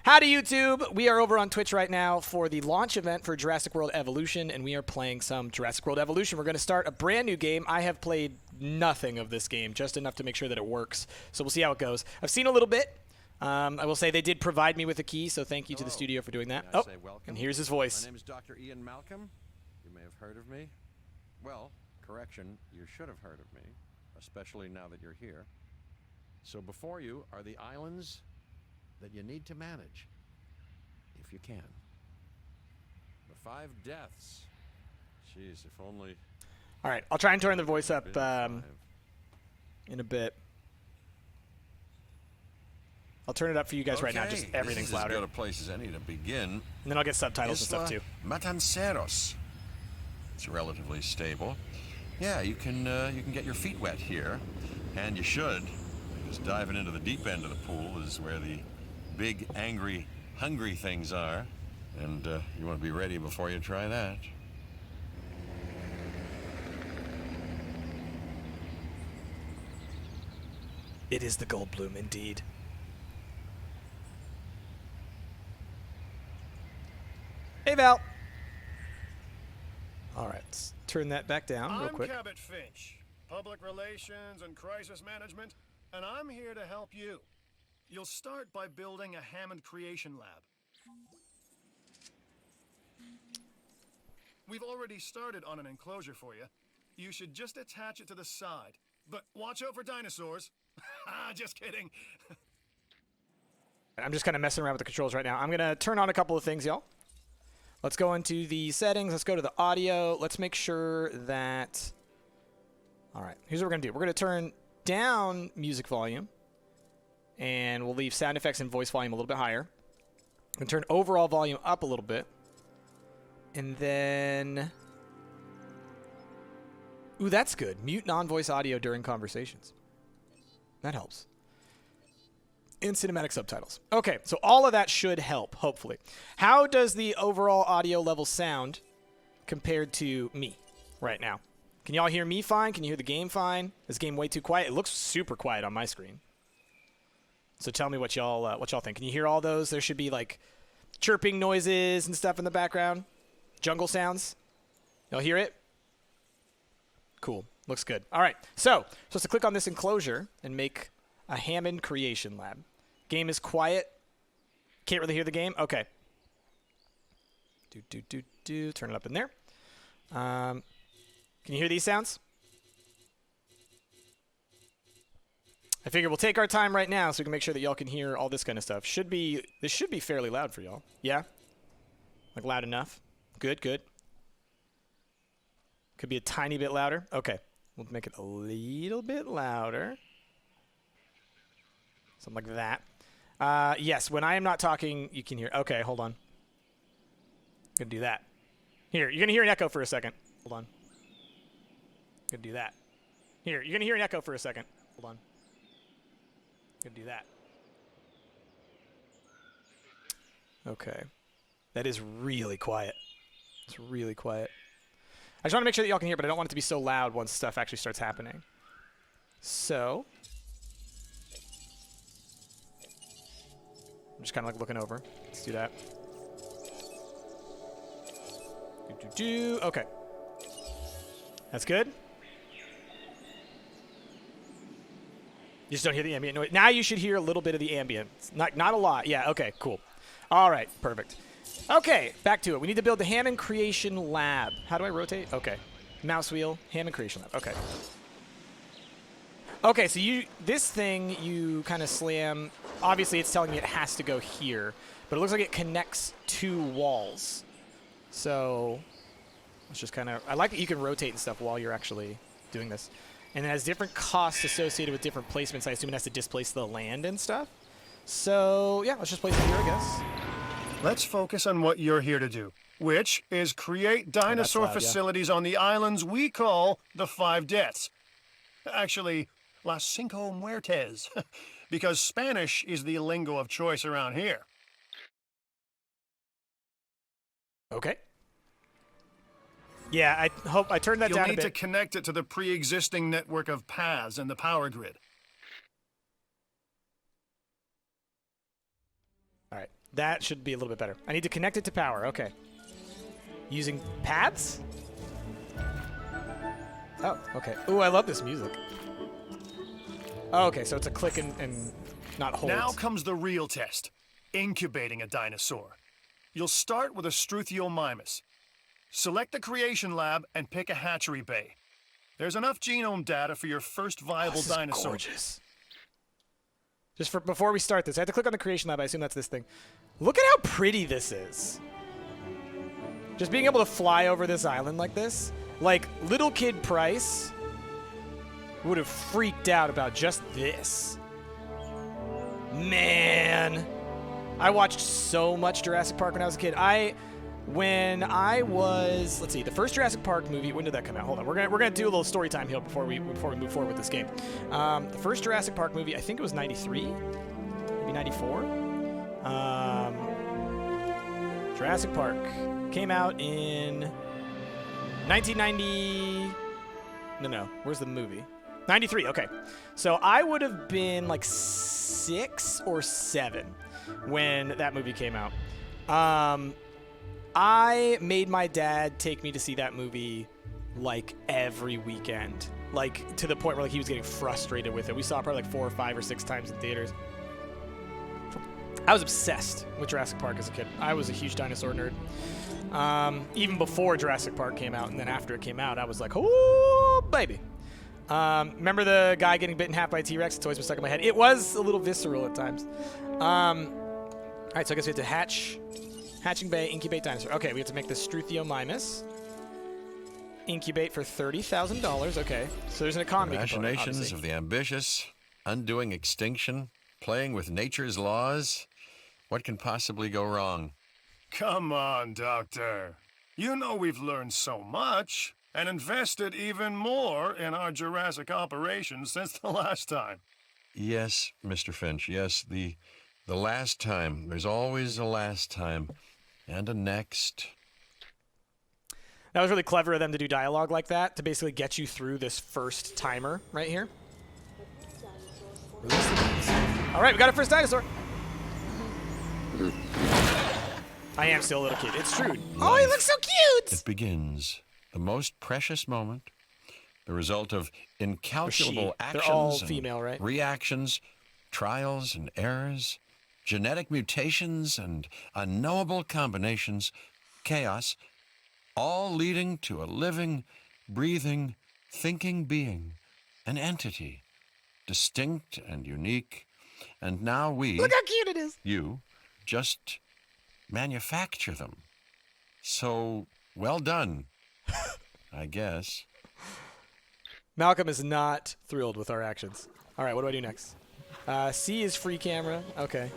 Howdy, YouTube. We are over on Twitch right now for the launch event for Jurassic World Evolution, and we are playing some Jurassic World Evolution. We're going to start a brand new game. I have played nothing of this game, just enough to make sure that it works. So we'll see how it goes. I've seen a little bit. I will say they did provide me with a key, so thank you to the studio for doing that. Oh, and here's his voice. My name is Dr. Ian Malcolm. You may have heard of me. Well, correction, you should have heard of me, especially now that you're here. So before you are the islands that you need to manage, if you can. The 5 deaths. Jeez, if only... All right, I'll try and turn the voice up in a bit. I'll turn it up for you guys right now, just everything's louder. This is as good a place as any to begin. And then I'll get subtitles and stuff too. Matanceros. It's relatively stable. Yeah, you can get your feet wet here, and you should. Just diving into the deep end of the pool is where the big, angry, hungry things are, and you want to be ready before you try that. It is the Goldblum, indeed. Hey, Val. All right, let's turn that back down real quick. I'm Cabot Finch, Public Relations and Crisis Management, and I'm here to help you. You'll start by building a Hammond creation lab. We've already started on an enclosure for you. You should just attach it to the side. But watch out for dinosaurs. Just kidding. I'm just kind of messing around with the controls right now. I'm going to turn on a couple of things, y'all. Let's go into the settings. Let's go to the audio. Let's make sure that... All right, here's what we're going to do. We're going to turn down music volume, and we'll leave sound effects and voice volume a little bit higher. And turn overall volume up a little bit. And then... Ooh, that's good. Mute non-voice audio during conversations. That helps. And cinematic subtitles. Okay, so all of that should help, hopefully. How does the overall audio level sound compared to me right now? Can y'all hear me fine? Can you hear the game fine? Is the game way too quiet? It looks super quiet on my screen. So tell me what y'all think. Can you hear all those? There should be like chirping noises and stuff in the background. Jungle sounds. Y'all hear it? Cool. Looks good. All right. So supposed to click on this enclosure and make a Hammond creation lab. Game is quiet. Can't really hear the game. Okay. Turn it up in there. Can you hear these sounds? I figure we'll take our time right now so we can make sure that y'all can hear all this kind of stuff. This should be fairly loud for y'all. Yeah? Like loud enough? Good, good. Could be a tiny bit louder. Okay. We'll make it a little bit louder. Something like that. Yes, when I am not talking, you can hear. Okay, hold on. I'm going to do that. Here, you're going to hear an echo for a second. Hold on. I'm going to do that. Here, you're going to hear an echo for a second. Hold on. I'm going to do that. Okay. That is really quiet. It's really quiet. I just want to make sure that y'all can hear, but I don't want it to be so loud once stuff actually starts happening. So... I'm just kind of like looking over. Let's do that. Okay. That's good. You just don't hear the ambient noise. Now you should hear a little bit of the ambient. Not a lot. Yeah, okay, cool. All right, perfect. Okay, back to it. We need to build the Hammond Creation Lab. How do I rotate? Okay. Mouse wheel, Hammond Creation Lab. Okay. Okay, so this thing you kind of slam. Obviously, it's telling me it has to go here, but it looks like it connects 2 walls. So let's just kind of. I like that you can rotate and stuff while you're actually doing this, and it has different costs associated with different placements. I assume it has to displace the land and stuff. So yeah, let's just place it here, I guess. Let's focus on what you're here to do, which is create dinosaur facilities on the islands we call the 5 Deaths. Actually, Las Cinco Muertes, because Spanish is the lingo of choice around here. Okay. Yeah, I hope I turned that down a bit. You'll need to connect it to the pre-existing network of paths and the power grid. All right. That should be a little bit better. I need to connect it to power. Okay. Using paths? Oh, okay. Ooh, I love this music. Oh, okay, so it's a click and not hold. Now comes the real test. Incubating a dinosaur. You'll start with a Struthiomimus. Select the creation lab and pick a hatchery bay. There's enough genome data for your first viable This is dinosaur. gorgeous. Before we start this, I have to click on the creation lab. I assume that's this thing. Look at how pretty this is. Just being able to fly over this island like this. Like, little kid Price would have freaked out about just this. Man. I watched so much Jurassic Park when I was a kid. When I was, let's see, the first Jurassic Park movie, when did that come out? Hold on, we're gonna do a little story time here before we move forward with this game. The first Jurassic Park movie, I think it was 93, maybe 94. Jurassic Park came out in 1990. No, where's the movie? 93. Okay, so I would have been like 6 or 7 when that movie came out. I made my dad take me to see that movie like every weekend, like to the point where like he was getting frustrated with it. We saw it probably like 4 or 5 or 6 times in theaters. I was obsessed with Jurassic Park as a kid. I was a huge dinosaur nerd. Even before Jurassic Park came out, and then after it came out, I was like, oh, baby. Remember the guy getting bitten in half by a T-Rex? It's always been stuck in my head. It was a little visceral at times. All right, so I guess we have to hatching bay, incubate dinosaur. Okay, we have to make this Struthiomimus. Incubate for $30,000. Okay, so there's an economy component, Machinations obviously. of the ambitious, undoing extinction, playing with nature's laws. What can possibly go wrong? Come on, Doctor. You know we've learned so much and invested even more in our Jurassic operations since the last time. Yes, Mr. Finch, yes, the last time. There's always a last time. And a next. That was really clever of them to do dialogue like that to basically get you through this first timer right here. Release the bees. All right, we got our first dinosaur. I am still a little kid. It's true. Oh, he looks so cute. It begins. The most precious moment. The result of incalculable actions They're all and female, right? reactions, trials and errors, genetic mutations and unknowable combinations, chaos, all leading to a living, breathing, thinking being, an entity, distinct and unique. And now we, Look how cute it is. you, just manufacture them. So, well done, I guess. Malcolm is not thrilled with our actions. All right, what do I do next? C is free camera. Okay.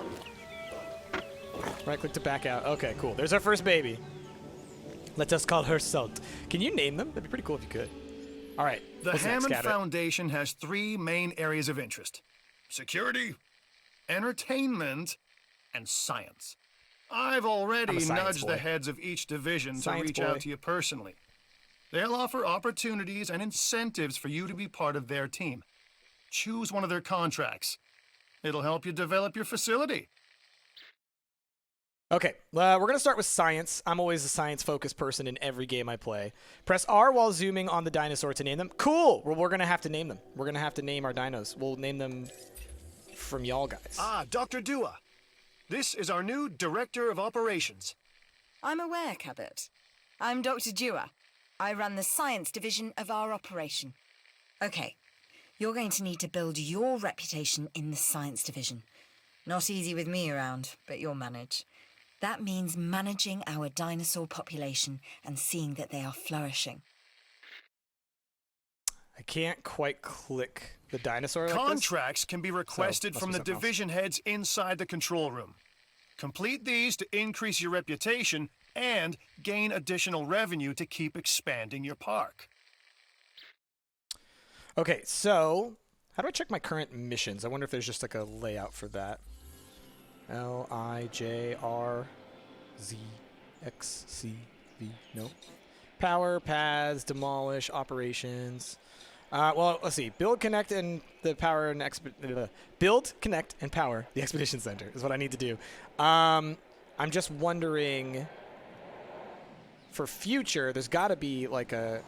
Right click to back out. Okay, cool. There's our first baby. Let us call her Salt. Can you name them? That'd be pretty cool if you could. All right. The what's next, Hammond Cabot? Foundation has 3 main areas of interest: security, entertainment, and science. I've I'm already a science nudged boy. the heads of each division Science to reach boy. out to you personally. They'll offer opportunities and incentives for you to be part of their team. Choose one of their contracts. It'll help you develop your facility. Okay, we're going to start with science. I'm always a science-focused person in every game I play. Press R while zooming on the dinosaur to name them. Cool! Well, we're going to have to name them. We're going to have to name our dinos. We'll name them from y'all guys. Dr. Dua. This is our new Director of Operations. I'm aware, Cabot. I'm Dr. Dewar. I run the science division of our operation. Okay, you're going to need to build your reputation in the science division. Not easy with me around, but you'll manage. That means managing our dinosaur population and seeing that they are flourishing. I can't quite click the dinosaur like this. Contracts can be requested must from be the something else. division heads inside the control room. Complete these to increase your reputation and gain additional revenue to keep expanding your park. Okay, so how do I check my current missions? I wonder if there's just like a layout for that. LIJRZXCV. Nope. Power, paths, demolish, operations. Well, let's see. Build, connect, and the power and build, connect, and power the expedition center is what I need to do. I'm just wondering, for future, there's got to be like a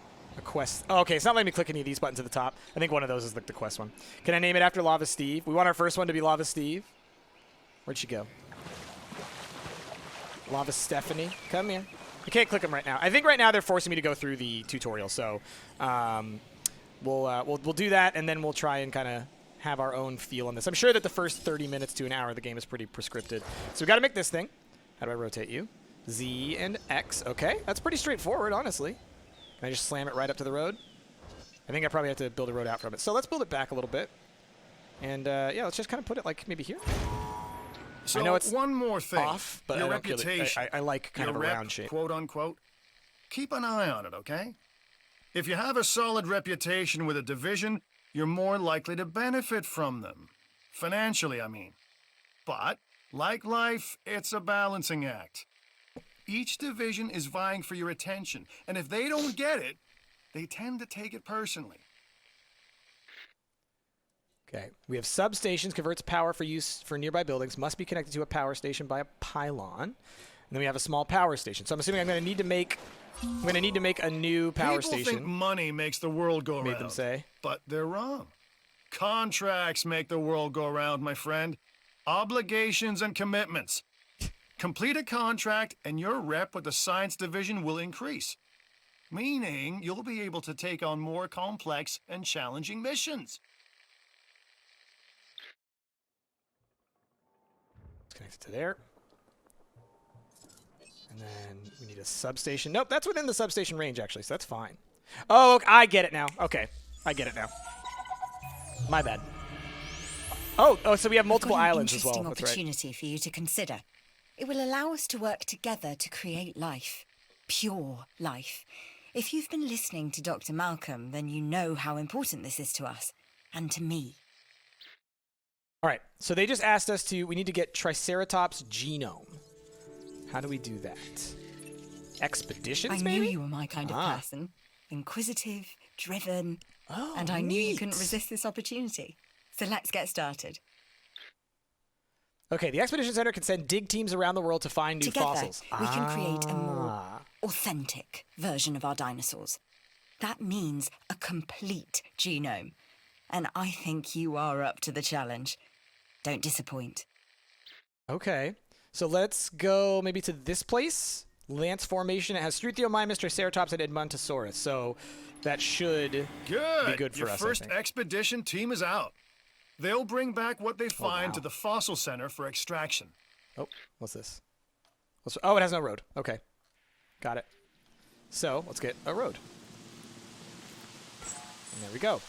quest. Oh, okay, it's not letting me click any of these buttons at the top. I think one of those is like the quest one. Can I name it after Lava Steve? We want our first one to be Lava Steve. Where'd she go? Lava Stephanie, come here. I can't click them right now. I think right now they're forcing me to go through the tutorial, so we'll do that, and then we'll try and kind of have our own feel on this. I'm sure that the first 30 minutes to an hour of the game is pretty prescripted. So we got to make this thing. How do I rotate you? Z and X. Okay, that's pretty straightforward, honestly. Can I just slam it right up to the road? I think I probably have to build a road out from it. So let's build it back a little bit. And yeah, let's just kind of put it like maybe here. So I know it's one more thing. Off, but your I don't reputation. I like kind of a round shape. Quote unquote. Keep an eye on it, okay? If you have a solid reputation with a division, you're more likely to benefit from them. Financially, I mean. But, like life, it's a balancing act. Each division is vying for your attention, and if they don't get it, they tend to take it personally. Okay, we have substations, converts power for use for nearby buildings, must be connected to a power station by a pylon. And then we have a small power station. So I'm assuming I'm going to need to make a new power People station. think money makes the world go round. Made them say. But they're wrong. Contracts make the world go round, my friend. Obligations and commitments. Complete a contract and your rep with the science division will increase. Meaning you'll be able to take on more complex and challenging missions. Let's connect it to there. And then we need a substation. Nope, that's within the substation range, actually, so that's fine. Oh, okay, I get it now. Okay, I get it now. My bad. Oh, so we have multiple islands as well. I've got an That's interesting right. opportunity for you to consider. It will allow us to work together to create life. Pure life. If you've been listening to Dr. Malcolm, then you know how important this is to us. And to me. All right, so they just asked us we need to get Triceratops genome. How do we do that? Expeditions, I maybe? knew you were my kind of person. Inquisitive, driven. Oh, and I knew you neat. couldn't resist this opportunity. So let's get started. Okay, the Expedition Center can send dig teams around the world to find new Together, fossils. we can create a more authentic version of our dinosaurs. That means a complete genome. And I think you are up to the challenge. Don't disappoint. Okay, so let's go maybe to this place. Lance Formation. It has Struthiomimus, Triceratops, and Edmontosaurus. So that should be good for Your us, first I think. expedition team is out. They'll bring back what they find to the fossil center for extraction. Oh, what's this? Oh, it has no road. Okay, got it. So let's get a road. And there we go.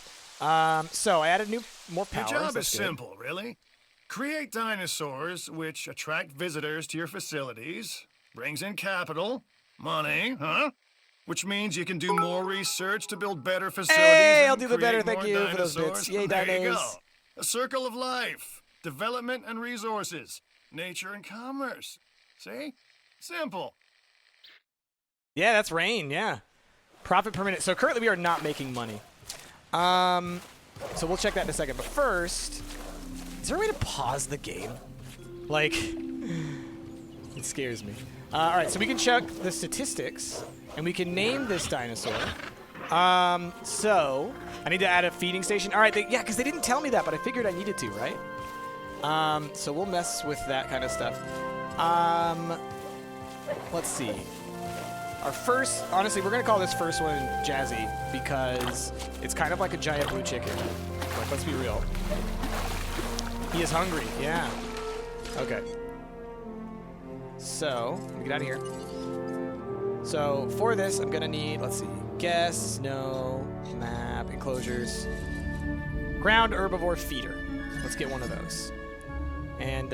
So I added more power. Your job is simple, really. Create dinosaurs, which attract visitors to your facilities, brings in capital, money, which means you can do more research to build better facilities. Hey, and I'll do the better. create Thank more you for those dinosaurs. bits. Yay, There you dinos. go. A circle of life, development and resources, nature and commerce. See? Simple. Yeah, that's rain. Yeah, profit per minute. So currently we are not making money. So we'll check that in a second. But first, is there a way to pause the game? Like, it scares me. All right, so we can check the statistics, and we can name this dinosaur. So I need to add a feeding station. All right, yeah, because they didn't tell me that, but I figured I needed to, right? So we'll mess with that kind of stuff. Let's see. Our first, honestly, we're going to call this first one Jazzy because it's kind of like a giant blue chicken. Like, let's be real. He is hungry, yeah. Okay. So, let me get out of here. So, for this, I'm going to need, let's see, guess, no, map, enclosures, ground herbivore feeder. Let's get one of those. And,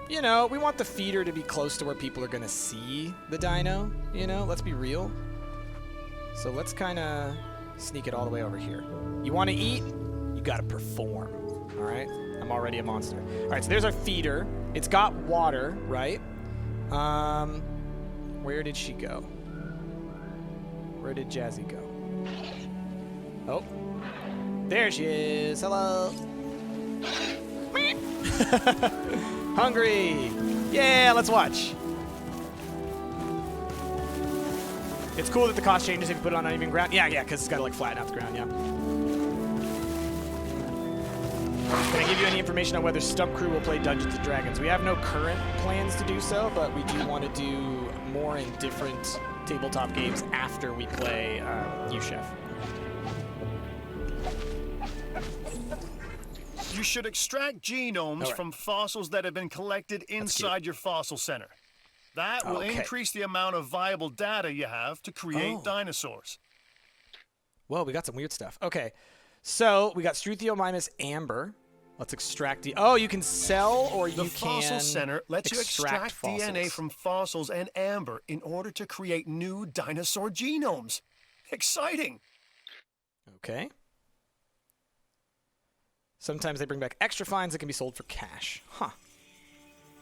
you know, we want the feeder to be close to where people are going to see the dino, you know? Let's be real. So let's kind of sneak it all the way over here. You want to eat? You got to perform, all right? I'm already a monster. All right, so there's our feeder. It's got water, right? Where did she go? Where did Jazzy go? Oh, There she is. Hello. Hungry. Yeah, let's watch. It's cool that the cost changes if you put it on uneven ground. Yeah, because it's got to like flatten out the ground, yeah. Can I give you any information on whether Stumpt Crew will play Dungeons & Dragons? We have no current plans to do so, but we do want to do more in different tabletop games after we play U-Chef. You should extract genomes from fossils that have been collected inside your fossil center. That will increase the amount of viable data you have to create dinosaurs. Whoa, we got some weird stuff. Okay, so we got Struthiomimus amber. Let's extract the... Oh, you can sell or you can The fossil center lets you extract fossils. DNA from fossils and amber in order to create new dinosaur genomes. Exciting! Okay. Sometimes they bring back extra finds that can be sold for cash. Huh.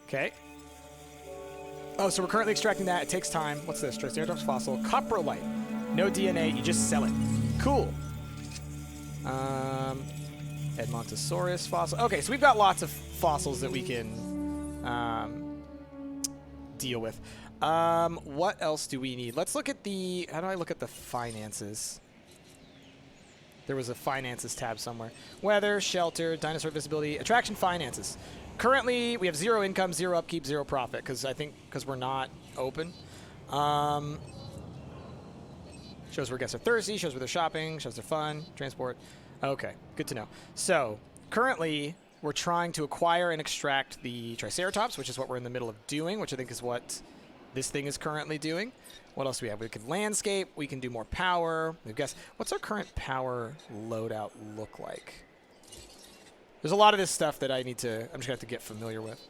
Okay. Oh, so we're currently extracting that. It takes time. What's this? Triceratops fossil. Coprolite. No DNA. You just sell it. Cool. Edmontosaurus fossil. Okay, so we've got lots of fossils that we can deal with. What else do we need? Let's look at the... How do I look at the finances? There was a finances tab somewhere. Weather, shelter, dinosaur visibility, attraction finances. Currently, we have 0 income, 0 upkeep, 0 profit, because we're not open. Shows where guests are thirsty, shows where they're shopping, shows they're fun, transport. Okay, good to know. So, currently, we're trying to acquire and extract the Triceratops, which is what we're in the middle of doing, which I think is what this thing is currently doing. What else do we have? We can landscape. We can do more power. I guess. What's our current power loadout look like? There's a lot of this stuff that I'm just going to have to get familiar with.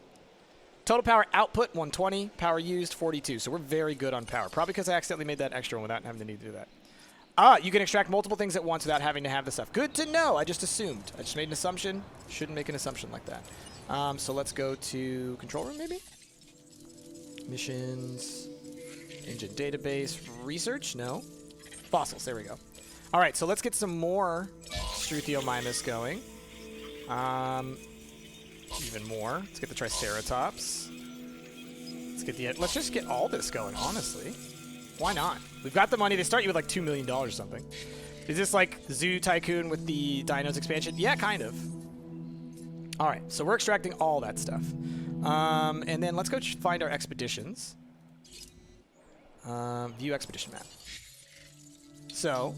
Total power output, 120. Power used, 42. So we're very good on power. Probably because I accidentally made that extra one without having the need to do that. You can extract multiple things at once without having to have the stuff. Good to know. I just assumed. I just made an assumption. Shouldn't make an assumption like that. So let's go to control room, maybe? Missions... Engine database, research, no. Fossils, there we go. All right, so let's get some more Struthiomimus going. Even more. Let's get the Triceratops. Let's just get all this going, honestly. Why not? We've got the money. They start you with like $2 million or something. Is this like Zoo Tycoon with the Dinos expansion? Yeah, kind of. All right, so we're extracting all that stuff. And then let's go find our expeditions. View expedition map. So,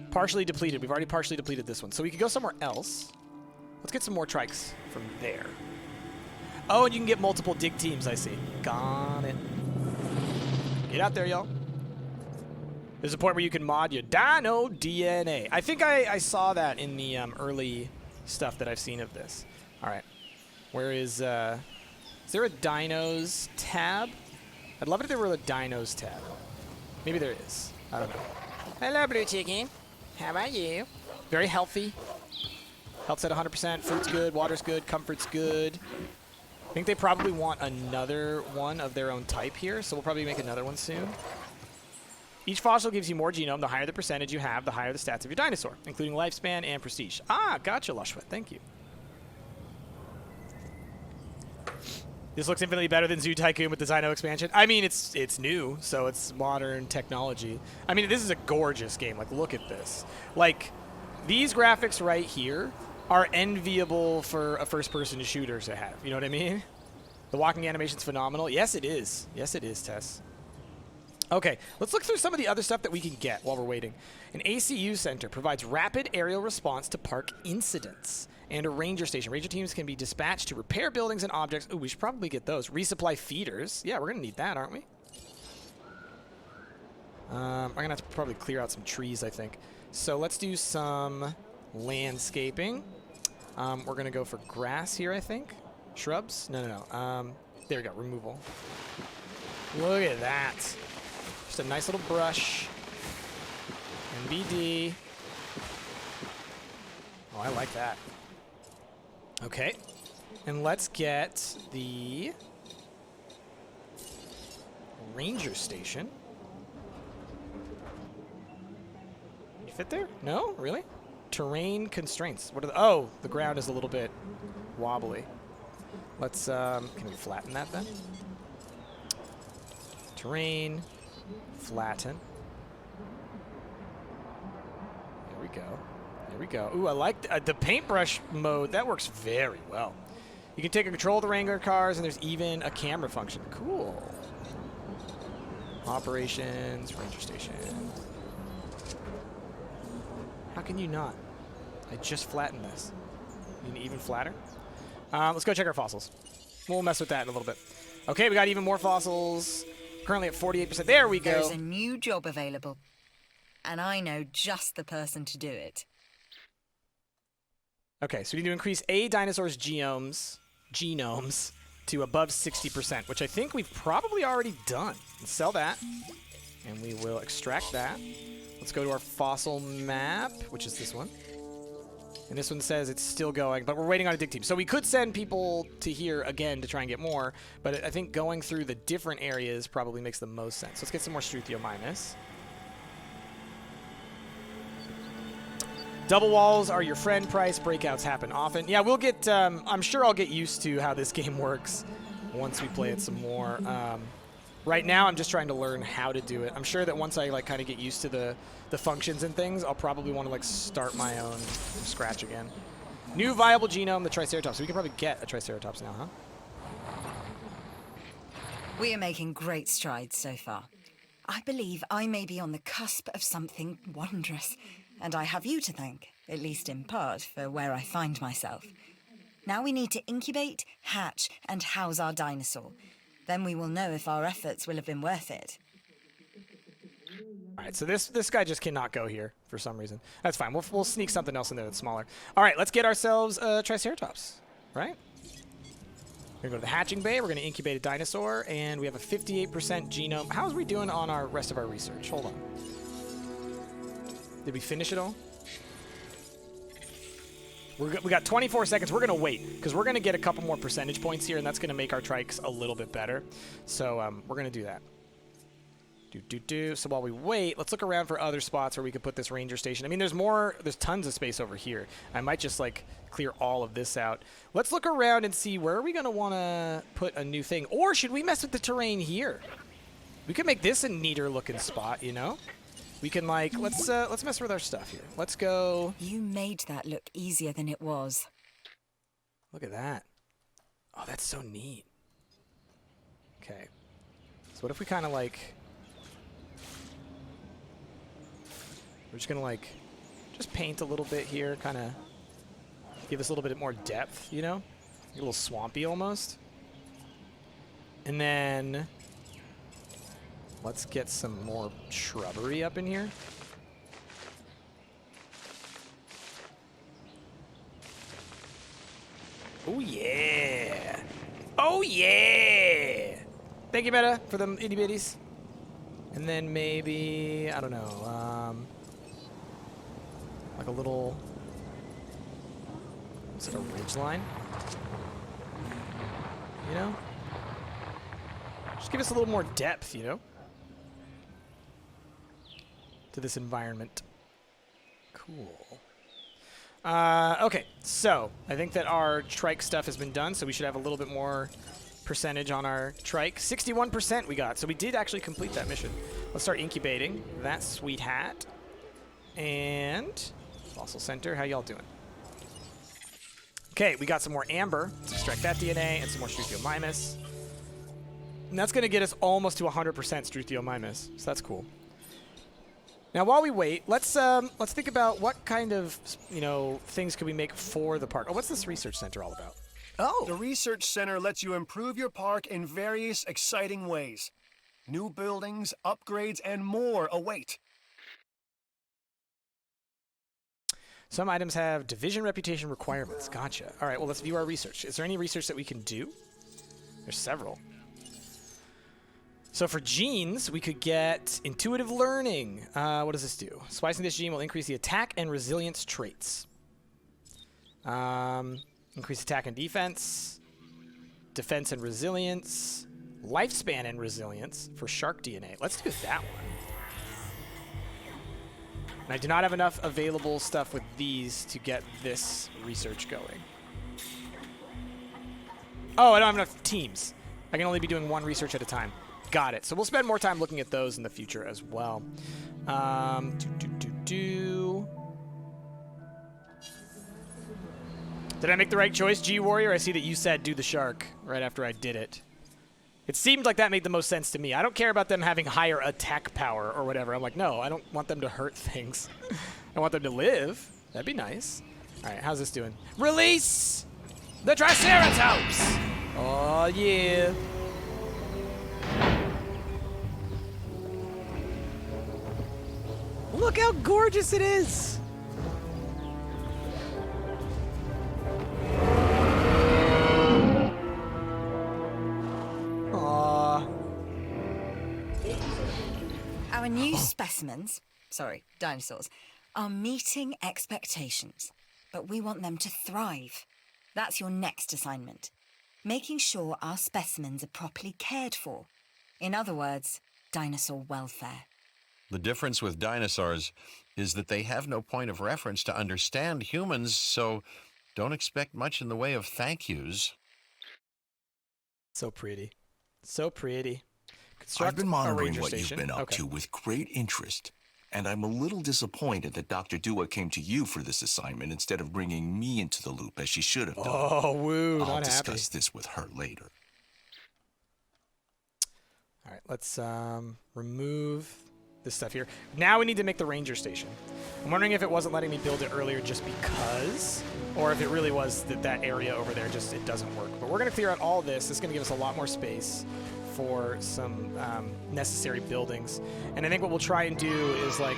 partially depleted. We've already partially depleted this one. So we could go somewhere else. Let's get some more trikes from there. Oh, and you can get multiple dig teams, I see. Got it. Get out there, y'all. There's a point where you can mod your dino DNA. I think I saw that in the early stuff that I've seen of this. All right. Where is there a dinos tab? I'd love it if there were a dinos tab. Maybe there is. I don't know. Hello, Blue Chicken. How about you? Very healthy. Health's at 100%. Food's good. Water's good. Comfort's good. I think they probably want another one of their own type here, so we'll probably make another one soon. Each fossil gives you more genome. The higher the percentage you have, the higher the stats of your dinosaur, including lifespan and prestige. Ah, gotcha, Lushwet. Thank you. This looks infinitely better than Zoo Tycoon with the Dino expansion. I mean, it's new, so it's modern technology. I mean, this is a gorgeous game. Like, look at this. Like, these graphics right here are enviable for a first-person shooter to have. You know what I mean? The walking animation's phenomenal. Yes, it is. Yes, it is, Tess. Okay, let's look through some of the other stuff that we can get while we're waiting. An ACU center provides rapid aerial response to park incidents. And a ranger station. Ranger teams can be dispatched to repair buildings and objects. Ooh, we should probably get those. Resupply feeders. Yeah, we're going to need that, aren't we? I'm going to have to probably clear out some trees, I think. So let's do some landscaping. We're going to go for grass here, I think. Shrubs? No. There we go. Removal. Look at that. Just a nice little brush. NBD. Oh, I like that. Okay, and let's get the ranger station. You fit there? No? Really? terrain constraints. What are the... Oh, the ground is a little bit wobbly. Let's... can we flatten that then? Terrain. Flatten. There we go. There we go. Ooh, I like the paintbrush mode. That works very well. You can take control of the Wrangler cars, and there's even a camera function. Cool. Operations, ranger station. How can you not? I just flattened this. You can even flatter? Let's go check our fossils. We'll mess with that in a little bit. Okay, we got even more fossils. Currently at 48%. There we go. There's a new job available, and I know just the person to do it. Okay, so we need to increase a dinosaur's genomes to above 60%, which I think we've probably already done. Let's sell that, and we will extract that. Let's go to our fossil map, which is this one. And this one says it's still going, but we're waiting on a dig team. So we could send people to here again to try and get more, but I think going through the different areas probably makes the most sense. Let's get some more Struthiomimus. Double walls are your friend price. Breakouts happen often. Yeah, we'll get... I'm sure I'll get used to how this game works once we play it some more. Right now, I'm just trying to learn how to do it. I'm sure that once I like kind of get used to the functions and things, I'll probably want to like start my own from scratch again. New viable genome, the Triceratops. So we can probably get a Triceratops now, huh? We are making great strides so far. I believe I may be on the cusp of something wondrous, and I have you to thank, at least in part, for where I find myself. Now we need to incubate, hatch, and house our dinosaur. Then we will know if our efforts will have been worth it. All right, so this guy just cannot go here for some reason. That's fine. We'll sneak something else in there that's smaller. All right, let's get ourselves a Triceratops, right? We're going to go to the hatching bay. We're going to incubate a dinosaur, and we have a 58% genome. How are we doing on our rest of our research? Hold on. Did we finish it all? We got 24 seconds. We're going to wait because we're going to get a couple more percentage points here, and that's going to make our trikes a little bit better. So we're going to do that. So while we wait, let's look around for other spots where we could put this ranger station. I mean, there's tons of space over here. I might just like clear all of this out. Let's look around and see where are we going to want to put a new thing, or should we mess with the terrain here? We could make this a neater looking spot, you know? We can like let's mess with our stuff here. Let's go. You made that look easier than it was. Look at that. Oh, that's so neat. Okay. So what if we kind of like... We're just going to like just paint a little bit here, kind of give us a little bit more depth, you know? A little swampy almost. And then let's get some more shrubbery up in here. Oh, yeah. Oh, yeah. Thank you, Meta, for the itty bitties. And then maybe, I don't know, like a little, is it a ridge line? You know? Just give us a little more depth, you know? To this environment. Cool. Okay, so I think that our trike stuff has been done, so we should have a little bit more percentage on our trike. 61% we got, so we did actually complete that mission. Let's start incubating that sweet hat. And fossil center, how y'all doing? Okay, we got some more amber. Let's extract that DNA and some more Struthiomimus. And that's going to get us almost to 100% Struthiomimus, so that's cool. Now, while we wait, let's think about what kind of, you know, things could we make for the park. Oh, what's this research center all about? Oh, The research center lets you improve your park in various exciting ways. New buildings, upgrades, and more await. some items have division reputation requirements. Gotcha. All right, well, let's view our research. Is there any research that we can do? There's several. So for genes, we could get intuitive learning. What does this do? Splicing this gene will increase the attack and resilience traits. Increase attack and defense. Defense and resilience. Lifespan and resilience for shark DNA. Let's do that one. And I do not have enough available stuff with these to get this research going. Oh, I don't have enough teams. I can only be doing one research at a time. Got it. So we'll spend more time looking at those in the future as well. Did I make the right choice, G-Warrior? I see that you said do the shark right after I did it. It seemed like that made the most sense to me. I don't care about them having higher attack power or whatever. I'm like, no, I don't want them to hurt things. I want them to live. That'd be nice. All right, how's this doing? Release the Triceratops! Oh, yeah. Look how gorgeous it is! Aww. Our new specimens, sorry, dinosaurs, are meeting expectations, but we want them to thrive. That's your next assignment. Making sure our specimens are properly cared for. In other words, dinosaur welfare. The difference with dinosaurs is that they have no point of reference to understand humans, so don't expect much in the way of thank yous. So pretty. So pretty. I've been monitoring ranger what you've station. been up Okay. to with great interest, and I'm a little disappointed that Dr. Dua came to you for this assignment instead of bringing me into the loop as she should have done. Oh, woo, I'll not happy. discuss this with her later. All right, let's remove this stuff here. Now we need to make the ranger station. I'm wondering if it wasn't letting me build it earlier just because, or if it really was that that area over there just, it doesn't work. But we're going to clear out all this. This is going to give us a lot more space for some necessary buildings. And I think what we'll try and do is like,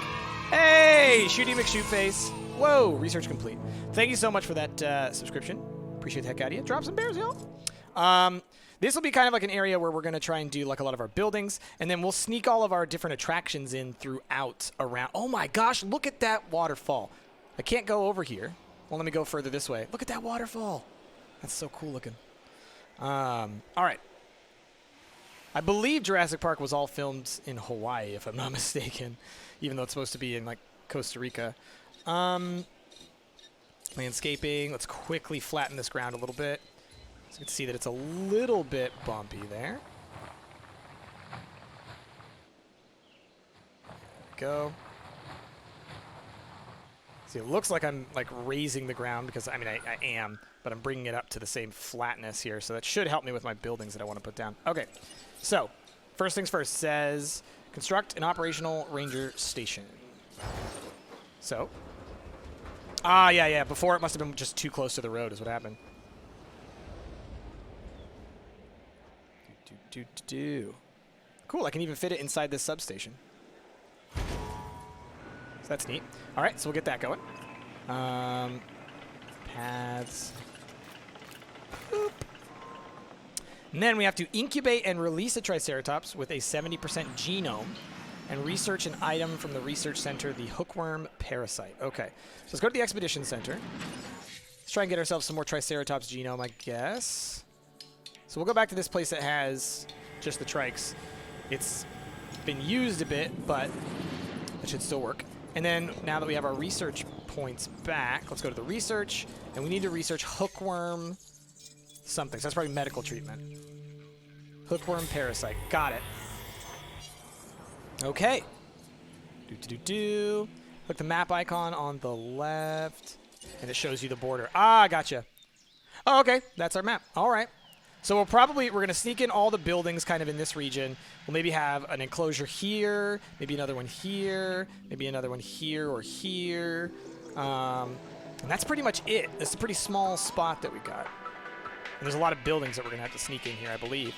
hey, Shooty McShootface. Whoa, research complete. Thank you so much for that subscription. Appreciate the heck out of you. Drop some bears, y'all. This will be kind of like an area where we're going to try and do like a lot of our buildings, and then we'll sneak all of our different attractions in throughout around. Oh my gosh, look at that waterfall. I can't go over here. Well, let me go further this way. Look at that waterfall. That's so cool looking. All right. I believe Jurassic Park was all filmed in Hawaii, if I'm not mistaken, even though it's supposed to be in like Costa Rica. Landscaping. Let's quickly flatten this ground a little bit. So you can see that it's a little bit bumpy there. There we go. See, it looks like I'm like raising the ground because, I mean, I am, but I'm bringing it up to the same flatness here. So that should help me with my buildings that I want to put down. Okay, so first things first says construct an operational ranger station. So, yeah, before it must have been just too close to the road is what happened. Cool, I can even fit it inside this substation. So that's neat. All right, so we'll get that going. Paths. Boop. And then we have to incubate and release a Triceratops with a 70% genome and research an item from the research center, the hookworm parasite. Okay, so let's go to the expedition center. Let's try and get ourselves some more Triceratops genome, I guess. So we'll go back to this place that has just the trikes. It's been used a bit, but it should still work. And then now that we have our research points back, let's go to the research, and we need to research hookworm something. So that's probably medical treatment. Hookworm parasite. Got it. Okay. Click the map icon on the left, and it shows you the border. Ah, gotcha. Oh, okay. That's our map. All right. So we're going to sneak in all the buildings kind of in this region. We'll maybe have an enclosure here, maybe another one here, maybe another one here or here. And that's pretty much it. It's a pretty small spot that we got. And there's a lot of buildings that we're going to have to sneak in here, I believe.